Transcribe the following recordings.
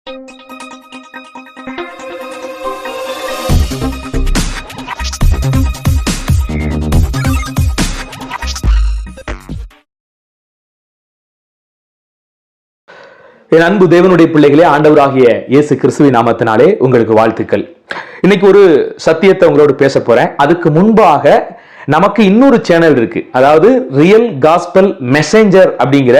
என் அன்பு தேவனுடைய பிள்ளைகளே, ஆண்டவராகிய இயேசு கிறிஸ்துவின் நாமத்தினாலே உங்களுக்கு வாழ்த்துக்கள். இன்னைக்கு ஒரு சத்தியத்தை உங்களோடு பேச போறேன். அதுக்கு முன்பாக நமக்கு இன்னொரு சேனல் இருக்கு, அதாவது ரியல் காஸ்பல் மெசேஞ்சர் அப்படிங்கிற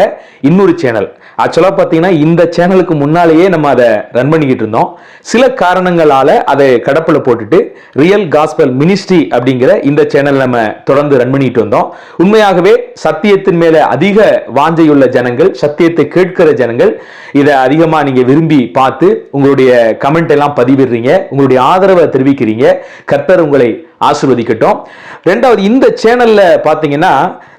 இன்னொரு சேனல். ஆக்சுவலா பாத்தீங்கன்னா இந்த சேனலுக்கு முன்னாலேயே நம்ம அதை ரன் பண்ணிக்கிட்டு இருந்தோம். சில காரணங்களால அதை கடப்புல போட்டுட்டு ரியல் காஸ்பல் மினிஸ்ட்ரி அப்படிங்கிற இந்த சேனல் நம்ம தொடர்ந்து ரன் பண்ணிட்டு வந்தோம். உண்மையாகவே சத்தியத்தின் மேல அதிக வாஞ்சையுள்ள ஜனங்கள், சத்தியத்தை கேட்கிற ஜனங்கள் இதை அதிகமா நீங்க விரும்பி பார்த்து உங்களுடைய கமெண்ட் எல்லாம் பதிவிடுறீங்க, உங்களுடைய ஆதரவை தெரிவிக்கிறீங்க. கர்த்தர் உங்களை ஆசீர்வதிக்கட்டும். ரெண்டாவது, இந்த சேனல்ல பாத்தீங்கன்னா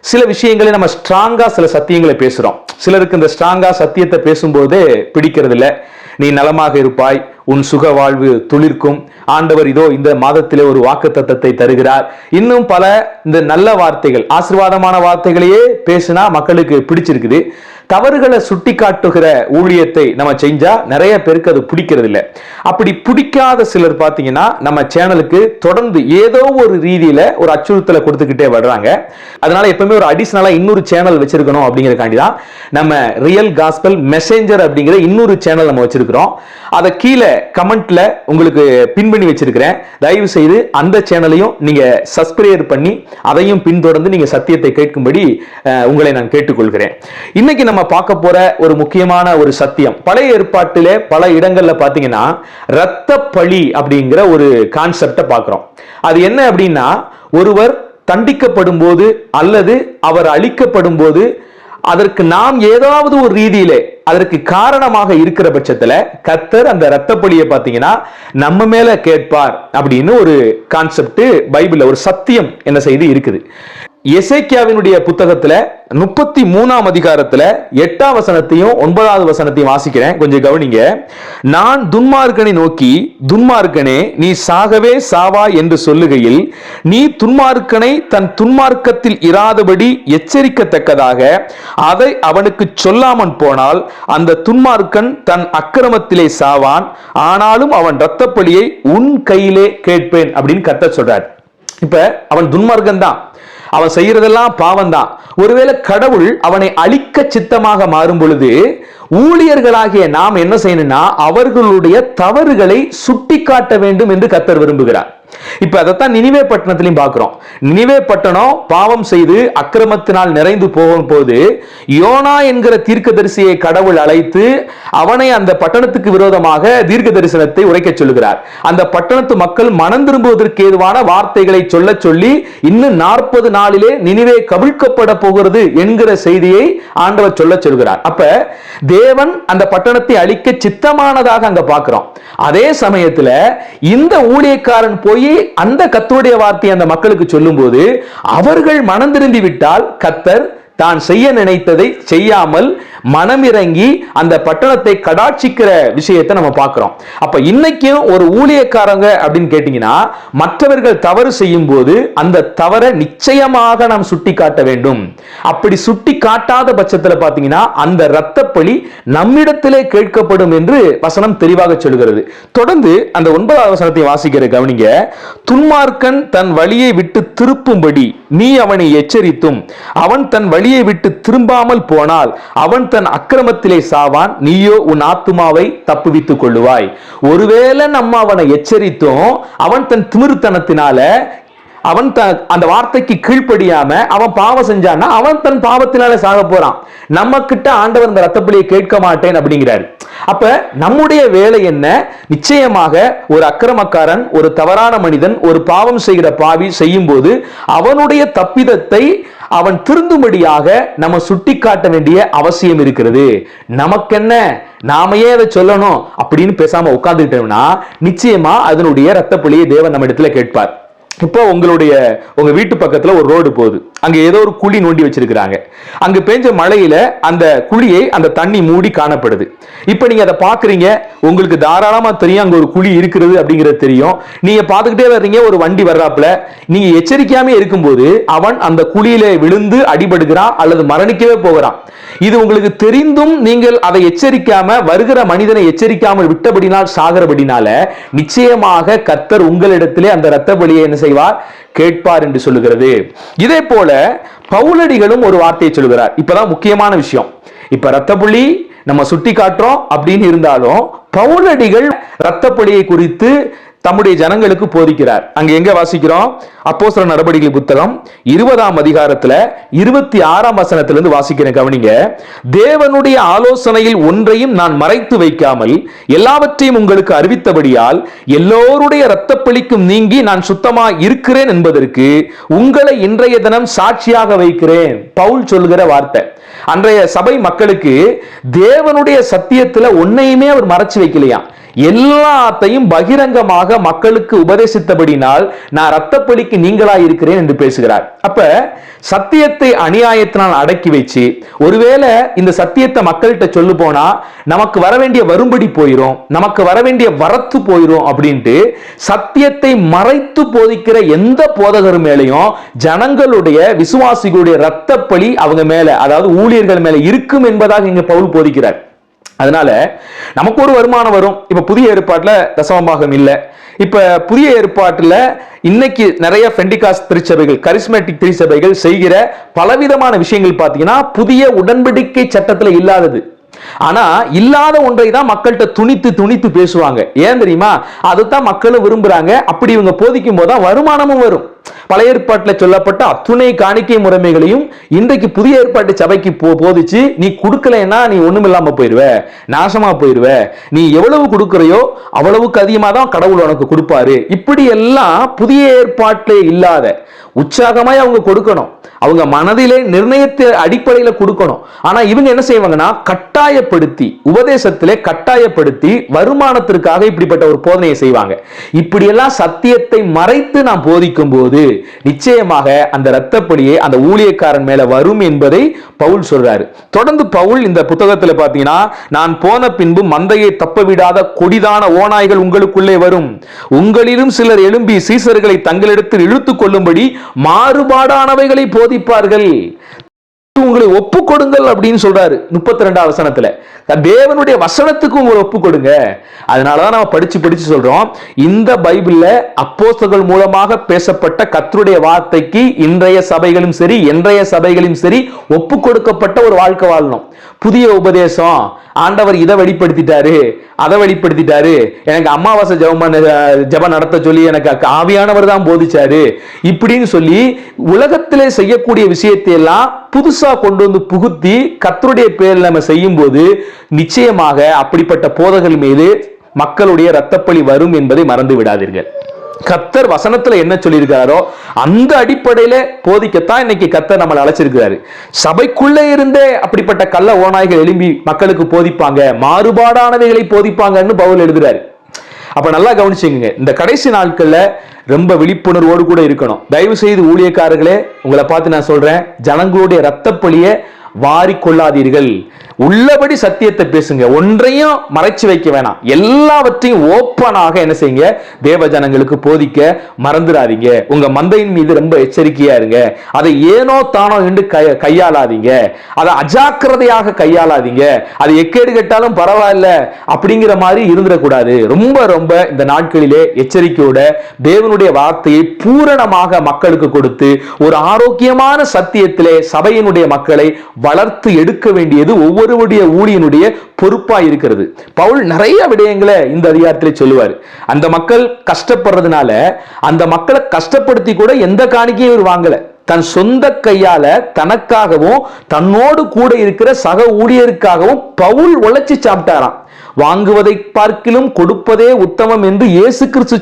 சில விஷயங்களை நம்ம ஸ்ட்ராங்கா சில சத்தியங்களை பேசுறோம். சிலருக்கு இந்த ஸ்ட்ராங்கா சத்தியத்தை பேசும்போது பிடிக்கிறது இல்லை. நீ நலமாக இருப்பாய், உன் சுக வாழ்வு துளிர்க்கும், ஆண்டவர் இதோ இந்த மாதத்திலே ஒரு வாக்குத்தத்தத்தை தருகிறார், இன்னும் பல இந்த நல்ல வார்த்தைகள், ஆசீர்வாதமான வார்த்தைகளையே பேசினா மக்களுக்கு பிடிச்சிருக்குது. தவறுகளை சுட்டி காட்டுகிற ஊழியத்தை நம்ம செஞ்சா நிறைய பேருக்கு அது பிடிக்கிறது இல்லை. அப்படி பிடிக்காத சிலர் பாத்தீங்கன்னா நம்ம சேனலுக்கு தொடர்ந்து ஏதோ ஒரு ரீதியில ஒரு அச்சுறுத்தலை கொடுத்துக்கிட்டே வர்றாங்க. அதனால எப்பவுமே ஒரு அடிஷனலா இன்னொரு சேனல் வச்சிருக்கணும் அப்படிங்கிறதுக்காண்டி தான் நம்ம ரியல் காஸ்பல் மெசேஞ்சர் அப்படிங்கிற இன்னொரு சேனல் நம்ம வச்சிருக்கிறோம். அதை கீழே கமெண்ட்ல உங்களுக்கு பின் பண்ணி வச்சிருக்கிறேன். தயவு செய்து அந்த சேனலையும் நீங்க சப்ஸ்கிரைப் பண்ணி அதையும் பின்தொடர்ந்து நீங்க சத்தியத்தை கேட்கும்படி உங்களை நான் கேட்டுக்கொள்கிறேன். இன்னைக்கு நம்ம பார்க்க போற ஒரு முக்கியமான ஒரு சத்தியம், பழைய ஏற்பாட்டிலே பல இடங்கள்ல பாத்தீங்கன்னா இரத்த பழி அப்படிங்கிற ஒரு கான்செப்டை பார்க்கிறோம். அது என்ன அப்படின்னா, ஒருவர் தண்டிக்கப்படும் போது அல்லது அவர் அழிக்கப்படும் போது அதற்கு நாம் ஏதாவது ஒரு ரீதியிலே அதற்கு காரணமாக இருக்கிற பட்சத்துல கர்த்தர் அந்த இரத்த பழியை பாத்தீங்கன்னா நம்ம மேல கேட்பார் அப்படின்னு ஒரு கான்செப்ட் பைபிள்ல, ஒரு சத்தியம் என்ன செய்து இருக்குது. எசேக்கியாவினுடைய புத்தகத்துல 33ஆம் அதிகாரத்துல 8ஆம் வசனத்தையும் 9வது வசனத்தையும் வாசிக்கிறேன், கொஞ்சம் கவனிங்க. நான் துன்மார்க்கனை நோக்கி, துன்மார்க்கனே நீ சாகவே சாவா என்று சொல்லுகையில், நீ துன்மார்க்கனை தன் துன்மார்க்கத்தில் இராதபடி எச்சரிக்கத்தக்கதாக அதை அவனுக்கு சொல்லாமல் போனால் அந்த துன்மார்க்கன் தன் அக்கிரமத்திலே சாவான், ஆனாலும் அவன் இரத்தப்பழியை உன் கையிலே கேட்பேன் அப்படின்னு கர்த்தர் சொல்றார். இப்ப அவன் துன்மார்க்கன் தான், அவன் செய்யறதெல்லாம் பாவம் தான். ஒருவேளை கடவுள் அவனை அழிக்க சித்தமாக மாறும் பொழுது ஊழியர்களாகிய நாம் என்ன செய்யணும்னா அவர்களுடைய தவறுகளை சுட்டி காட்ட வேண்டும் என்று கர்த்தர் விரும்புகிறார். இப்ப அதைத்தான் நினிவே பட்டணத்திலையும் பார்க்கிறோம். நினிவே பட்டணம் பாவம் செய்து அக்கிரமத்தினால் நிறைந்து போகும் போது யோனா என்கிற தீர்க்கதரிசியை கடவுள் அழைத்து அவனை அந்த பட்டணத்துக்கு விரோதமாக தீர்க்க தரிசனத்தை உரைக்க சொல்லுகிறார். அந்த பட்டணத்து மக்கள் மனம் திரும்புவதற்கு ஏதுவான வார்த்தைகளை சொல்ல சொல்லி இன்னும் 40 நாளிலே நினிவே கவிழ்க்கப்பட போகிறது என்கிற செய்தியை ஆண்டவர் சொல்ல சொல்கிறார். அப்ப தேவன் அந்த பட்டணத்தை அழிக்க சித்தமானதாக அங்க பார்க்கிறோம். அதே சமயத்துல இந்த ஊழியக்காரன் போய் அந்த கர்த்தருடைய வார்த்தையை அந்த மக்களுக்கு சொல்லும் போது அவர்கள் மனம் திரும்பி விட்டால் கர்த்தர் தான் செய்ய நினைத்ததை செய்யாமல் மனமிறங்கி அந்த பட்டணத்தை கடாட்சிக்கிற விஷயத்தை நம்ம பார்க்கிறோம். அப்ப இன்னைக்கும் ஒரு ஊழியக்காரங்க அப்படின்னு கேட்டீங்கன்னா மற்றவர்கள் தவறு செய்யும் போது அந்த தவறை நிச்சயமாக நாம் சுட்டி காட்ட வேண்டும். அப்படி சுட்டி காட்டாத பட்சத்துல பாத்தீங்கன்னா அந்த இரத்தப்பழி நம்மிடத்திலே கேட்கப்படும் என்று வசனம் தெளிவாக சொல்கிறது. தொடர்ந்து அந்த 9வது வசனத்தை வாசிக்கிற கவனிங்க. துன்மார்க்கன் தன் வழியை விட்டு திருப்பும்படி நீ அவனை எச்சரித்தும் அவன் தன் வழியை விட்டு திரும்பாமல் போனால் அவன் தன் அக்கிரமத்திலே சாவான், நீயோ உன் ஆத்துமாவை தப்புவித்துக் கொள்ளுவாய். ஒருவேளை நம்ம அவனை எச்சரித்தோம், அவன் தன் திமிர்த்தனத்தினால அவன் அந்த வார்த்தைக்கு கீழ்ப்படியாம அவன் பாவம் செஞ்சான்னா அவன் தன் பாவத்தினால சாக போறான். நம்ம கிட்ட ஆண்டவர் இந்த இரத்தப்பழியை கேட்க மாட்டேன் அப்படிங்கிறாரு. அப்ப நம்முடைய வேலை என்ன? நிச்சயமாக ஒரு அக்கிரமக்காரன், ஒரு தவறான மனிதன், ஒரு பாவம் செய்கிற பாவி செய்யும் போது அவனுடைய தப்பிதத்தை அவன் திருந்தும்படியாக நம்ம சுட்டி காட்ட வேண்டிய அவசியம் இருக்கிறது. நமக்கென்ன, நாமையே அதை சொல்லணும் அப்படின்னு பேசாம உட்கார்ந்துட்டோம்னா நிச்சயமா அதனுடைய இரத்தப்பழியை தேவன் நம்ம இடத்துல கேட்பார். இப்போ உங்க வீட்டு பக்கத்துல ஒரு ரோடு போகுது, அங்க ஏதோ ஒரு குழி நோண்டி வச்சிருக்காங்க. அங்க பெஞ்ச மழையில அந்த குழியை அந்த தண்ணி மூடி காணப்படுது. இப்ப நீங்க அதை பாக்குறீங்க, உங்களுக்கு தாராளமா தெரியும் அங்க ஒரு குழி இருக்கிறது அப்படிங்கிறது தெரியும். நீங்க பாத்துக்கிட்டே வர்றீங்க, ஒரு வண்டி வர்றாப்புல. நீங்க எச்சரிக்கையாமே இருக்கும்போது அவன் அந்த குழியில விழுந்து அடிபடுகிறான் அல்லது மரணிக்கவே போகிறான். இது உங்களுக்கு தெரிந்தும் நீங்கள் அதை எச்சரிக்காம, வருகிற மனிதனை எச்சரிக்காமல் விட்டபடினால் சாகிறபடினால நிச்சயமாக கர்த்தர் உங்களிடத்திலே அந்த இரத்த பலியை என்ன செய்வார்? கேட்பார் என்று சொல்லுகிறது. இதே போல பவுலடிகளும் ஒரு வார்த்தையை சொல்கிறார். இப்பதான் முக்கியமான விஷயம். இப்ப இரத்த பலி நம்ம சுட்டி காட்டுறோம் அப்படின்னு இருந்தாலும் பவுலடிகள் இரத்த பலியை குறித்து தம்முடைய ஜனங்களுக்கு போதிக்கிறார். அங்க எங்க வாசிக்கிறோம்? அப்போஸ்தலர் நடபடிகள் புத்தகம் 20ஆம் அதிகாரத்துல 26ஆம் வசனத்திலிருந்து வாசிக்கிறேன், கவனிங்க. தேவனுடைய ஆலோசனையில் ஒன்றையும் நான் மறைத்து வைக்காமல் எல்லாவற்றையும் உங்களுக்கு அறிவித்தபடியால் எல்லோருடைய இரத்த பலிக்கும் நீங்கி நான் சுத்தமா இருக்கிறேன் என்பதற்கு உங்களை இன்றைய தினம் சாட்சியாக வைக்கிறேன். பவுல் சொல்கிற வார்த்தை. அன்றைய சபை மக்களுக்கு தேவனுடைய சத்தியத்துல ஒன்னையுமே அவர் மறைச்சு வைக்கலையா, எல்லாத்தையும் பகிரங்கமாக மக்களுக்கு உபதேசித்தபடினால் நான் இரத்த பலிக்கு நீங்களாய் இருக்கிறேன் என்று பேசுகிறார். அப்ப சத்தியத்தை அநியாயத்தினால் அடக்கி வச்சு, ஒருவேளை இந்த சத்தியத்தை மக்கள்கிட்ட சொல்லு போனா நமக்கு வர வேண்டிய வரும்படி போயிரும், நமக்கு வர வேண்டிய வரத்து போயிரும் அப்படின்ட்டு சத்தியத்தை மறைத்து போதிக்கிற எந்த போதகர் மேலையும் ஜனங்களுடைய விசுவாசிகளுடைய இரத்த பலி அவங்க மேல, அதாவது ஊழியர்கள் மேல இருக்கும் என்பதாக இங்க பவுல் போதிக்கிறார். அதனால நமக்கு ஒரு வருமானம் வரும். இப்ப புதிய ஏற்பாட்டுல தசமபாகம் இல்ல. இப்ப புதிய ஏற்பாட்டுல இன்னைக்கு நிறைய பெண்டிகாஸ்ட் திருச்சபைகள், கரிஸ்மேட்டிக் திருச்சபைகள் செய்கிற பலவிதமான விஷயங்கள் பாத்தீங்கன்னா புதிய உடன்படிக்கை சட்டத்துல இல்லாதது. ஆனா இல்லாத ஒன்றை தான் மக்கள்கிட்ட துணித்து துணித்து பேசுவாங்க. ஏன் தெரியுமா? அதுதான் மக்களும் விரும்புறாங்க. அப்படி இவங்க போதிக்கும் போதுதான் வருமானமும் வரும். பழைய ஏற்பாட்டில் சொல்லப்பட்ட அத்துணை காணிக்கை முறைமைகளையும் இன்றைக்கு புதிய ஏற்பாட்டு சபைக்கு போதிச்சு, நீ கொடுக்கலன்னா நீ ஒண்ணுமில்லாம போயிருவ, நாசமா போயிருவ, நீ எவ்வளவு கொடுக்கறையோ அவ்வளவுக்கு அதிகமா தான் கடவுள் உனக்கு கொடுப்பாரு. இப்படி எல்லாம் புதிய ஏற்பாட்டிலே இல்லாத உற்சாகமாய் அவங்க கொடுக்கணும், அவங்க மனதிலே நிர்ணயத்தை அடிப்படையில கொடுக்கணும். ஆனா இவங்க என்ன செய்வாங்கன்னா கட்டாயப்படுத்தி, உபதேசத்திலே கட்டாயப்படுத்தி வருமானத்திற்காக இப்படிப்பட்ட ஒரு போதனையை செய்வாங்க. இப்படியெல்லாம் சத்தியத்தை மறைத்து நாம் போதிக்கும் போது நிச்சயமாக அந்த இரத்த பலியை அந்த ஊழியக்காரன் மேல வரும் என்பதை பவுல் சொல்றாரு. தொடர்ந்து பவுல் இந்த புத்தகத்துல பாத்தீங்கன்னா, நான் போன பின்பு மந்தையை தப்ப விடாத கொடிதான ஓநாய்கள் உங்களுக்குள்ளே வரும், உங்களிலும் சிலர் எழும்பி சீசர்களை தங்களிடத்தில் இழுத்துக் கொள்ளும்படி மாறுபாடானவைகளை போதிப்பார்கள், உங்களை ஒப்பு கொடுங்கள் அப்படின்னு சொல்றாரு 32ஆம் வசனத்துல. தேவனுடைய வசனத்துக்கு உங்களை ஒப்பு கொடுங்க. அதனாலதான் நம்ம படிச்சு சொல்றோம், இந்த பைபிள்ல அப்போஸ்தலர்கள் மூலமாக பேசப்பட்ட கர்த்தருடைய வார்த்தைக்கு இன்றைய சபைகளும் சரி இன்றைய சபைகளும் சரி ஒப்பு கொடுக்கப்பட்ட ஒரு வாழ்க்கை வாழணும். புதிய உபதேசம், ஆண்டவர் இதை வெளிப்படுத்திட்டாரு, அதை வெளிப்படுத்திட்டாரு, எனக்கு அமாவாசை ஜெபம் நடத்த சொல்லி எனக்கு ஆவியானவர் தான் போதிச்சாரு இப்படின்னு சொல்லி உலகத்திலே செய்யக்கூடிய விஷயத்தை எல்லாம் புதுசா கொண்டு வந்து புகுத்தி கர்த்தருடைய பேரில் நம்ம செய்யும் போது நிச்சயமாக அப்படிப்பட்ட போதகர்கள் மீது மக்களுடைய இரத்தப்பழி வரும் என்பதை மறந்து விடாதீர்கள். கர்த்தர் வசனத்துல என்ன சொல்லியிருக்காரோ அந்த அடிப்படையில போதிக்கத்தான் இன்னைக்கு கர்த்தர் நம்மளை அழைச்சிருக்கிறாரு. சபைக்குள்ளே இருந்தே அப்படிப்பட்ட கள்ள ஓநாய்கள் எழும்பி மக்களுக்கு போதிப்பாங்க, மாறுபாடானவைகளை போதிப்பாங்கன்னு பவுல் எழுதுறாரு. அப்ப நல்லா கவனிச்சுங்க, இந்த கடைசி நாட்கள்ல ரொம்ப விழிப்புணர்வோடு கூட இருக்கணும். தயவு செய்து ஊழியக்காரர்களே, உங்களை பார்த்து நான் சொல்றேன், ஜனங்களுடைய இரத்தப்பழியை வாரிக்கொள்ளாதீர்கள். உள்ளபடி சத்தியத்தை பேசுங்க, ஒன்றையும் மறைச்சு வைக்க வேணாம், எல்லாவற்றையும் ஓப்பனாக என்ன செய்யுங்க, தேவ ஜனங்களுக்கு போதிக்க மறந்துடாதீங்க. உங்க மந்தையின் மீது ரொம்ப எச்சரிக்கையா இருங்க. அதை ஏனோ தானோ என்று கையாளாதீங்க, அதை அஜாக்கிரதையாக கையாளாதீங்க. அது எக்கேடு கெட்டாலும் பரவாயில்ல அப்படிங்கிற மாதிரி இருந்துடக்கூடாது. ரொம்ப ரொம்ப இந்த நாட்களிலே எச்சரிக்கையோட தேவனுடைய வார்த்தையை பூரணமாக மக்களுக்கு கொடுத்து ஒரு ஆரோக்கியமான சத்தியத்திலே சபையினுடைய மக்களை வளர்த்து எடுக்க வேண்டியது ஒவ்வொருவருடைய ஊழியனுடைய பொறுப்பா இருக்கிறது. பவுல் நிறைய விடயங்களை இந்த அதிகாரத்திலே சொல்லுவார். அந்த மக்கள் கஷ்டப்படுறதுனால அந்த மக்களை கஷ்டப்படுத்தி கூட எந்த காணிக்கையும் இவர் வாங்கல. தன் சொந்த கையால தனக்காகவும் தன்னோடு கூட இருக்கிற சக ஊழியருக்காகவும் பவுல் உழைச்சி சாப்பிட்டாராம். வாங்குவதை பார்க்கிலும் கொடுப்பதே உத்தமம் என்று இயேசு கிறிஸ்து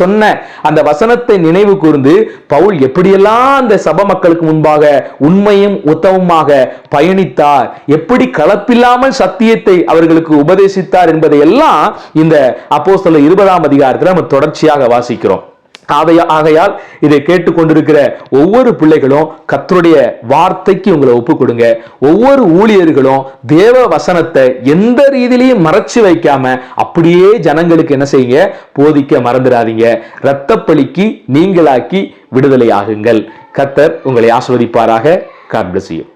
சொன்ன அந்த வசனத்தை நினைவு கூர்ந்து பவுல் எப்படியெல்லாம் அந்த சபை மக்களுக்கு முன்பாக உண்மையும் உத்தமமாக பயணித்தார், எப்படி கலப்பில்லாமல் சத்தியத்தை அவர்களுக்கு உபதேசித்தார் என்பதை எல்லாம் இந்த அப்போஸ்தலர் 20ஆம் அதிகாரத்தில் நம்ம தொடர்ச்சியாக வாசிக்கிறோம். ஆகையால் இதை கேட்டுக்கொண்டிருக்கிற ஒவ்வொரு பிள்ளைகளும் கர்த்தருடைய வார்த்தைக்கு உங்களை ஒப்பு கொடுங்க. ஒவ்வொரு ஊழியர்களும் தேவ வசனத்தை எந்த ரீதியிலையும் மறைச்சு வைக்காம அப்படியே ஜனங்களுக்கு என்ன செய்யுங்க, போதிக்க மறந்துடாதீங்க. இரத்தப்பழிக்கு நீங்களாக்கி விடுதலை ஆகுங்கள். கர்த்தர் உங்களை ஆசீர்வதிப்பாராக. God bless you.